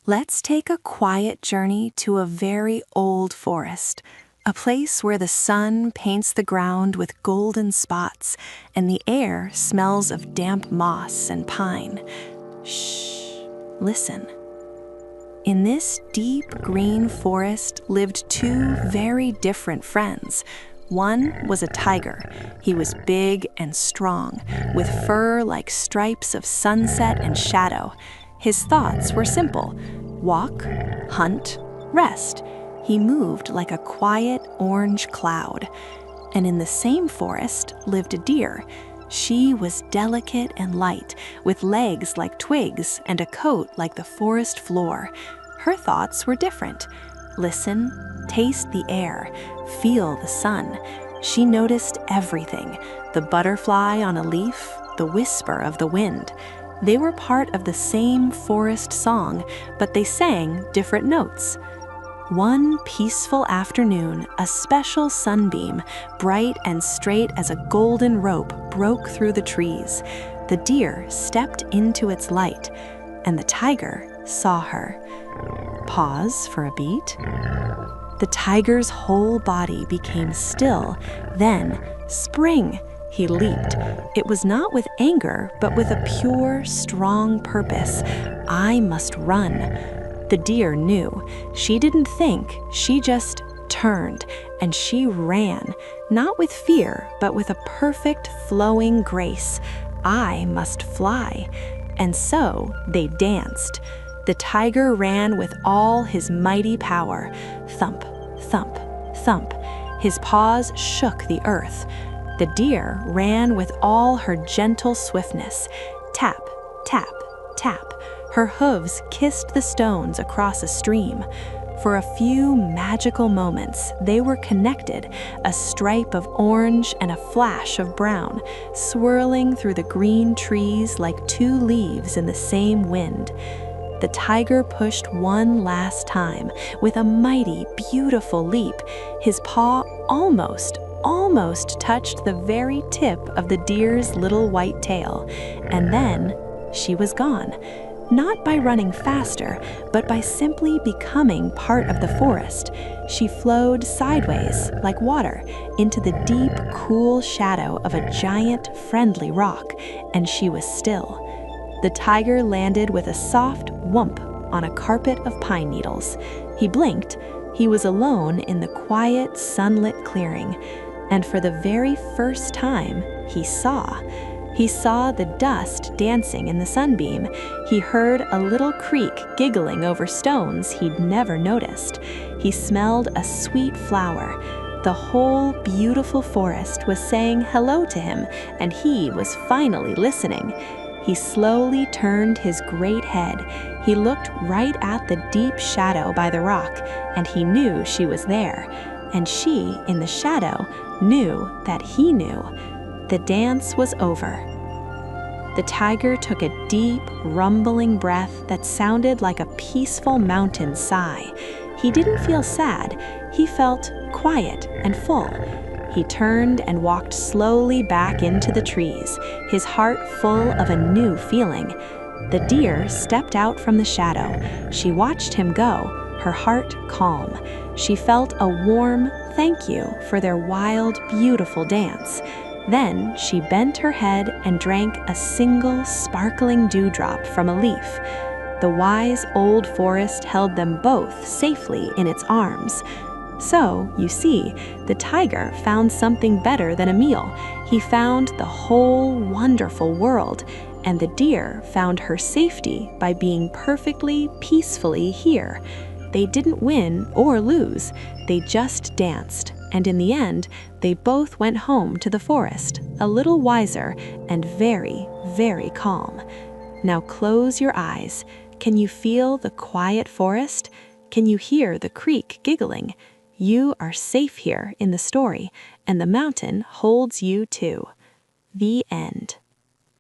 Let's take a quiet journey to a very old forest, a place where the sun paints the ground with golden spots and the air smells of damp moss and pine. Shh, listen. In this deep green forest lived two very different friends. One was a tiger. He was big and strong, with fur like stripes of sunset and shadow. His thoughts were simple: walk, hunt, rest. He moved like a quiet orange cloud. And in the same forest lived a deer. She was delicate and light, with legs like twigs and a coat like the forest floor. Her thoughts were different. Listen, taste the air, feel the sun. She noticed everything: the butterfly on a leaf, the whisper of the wind. They were part of the same forest song, but they sang different notes. One peaceful afternoon, a special sunbeam, bright and straight as a golden rope, broke through the trees. The deer stepped into its light, and the tiger saw her. Pause for a beat. The tiger's whole body became still. Then, spring! He leaped. It was not with anger, but with a pure, strong purpose. I must run. The deer knew. She didn't think, she just turned, and she ran, not with fear, but with a perfect, flowing grace. I must fly. And so they danced. The tiger ran with all his mighty power. Thump, thump, thump. His paws shook the earth. The deer ran with all her gentle swiftness. Tap, tap, tap. Her hooves kissed the stones across a stream. For a few magical moments, they were connected, a stripe of orange and a flash of brown, swirling through the green trees like two leaves in the same wind. The tiger pushed one last time with a mighty, beautiful leap. His paw almost touched the very tip of the deer's little white tail. And then she was gone. Not by running faster, but by simply becoming part of the forest. She flowed sideways, like water, into the deep, cool shadow of a giant, friendly rock, and she was still. The tiger landed with a soft whump on a carpet of pine needles. He blinked. He was alone in the quiet, sunlit clearing. And for the very first time, he saw. He saw the dust dancing in the sunbeam. He heard a little creek giggling over stones he'd never noticed. He smelled a sweet flower. The whole beautiful forest was saying hello to him, and he was finally listening. He slowly turned his great head. He looked right at the deep shadow by the rock, and he knew she was there. And she, in the shadow, knew that he knew. The dance was over. The tiger took a deep, rumbling breath that sounded like a peaceful mountain sigh. He didn't feel sad. He felt quiet and full. He turned and walked slowly back into the trees, his heart full of a new feeling. The deer stepped out from the shadow. She watched him go, her heart calm. She felt a warm thank you for their wild, beautiful dance. Then she bent her head and drank a single sparkling dewdrop from a leaf. The wise old forest held them both safely in its arms. So, you see, the tiger found something better than a meal. He found the whole wonderful world, and the deer found her safety by being perfectly, peacefully here. They didn't win or lose, they just danced, and in the end, they both went home to the forest, a little wiser and very, very calm. Now close your eyes. Can you feel the quiet forest? Can you hear the creek giggling? You are safe here in the story, and the mountain holds you too. The end.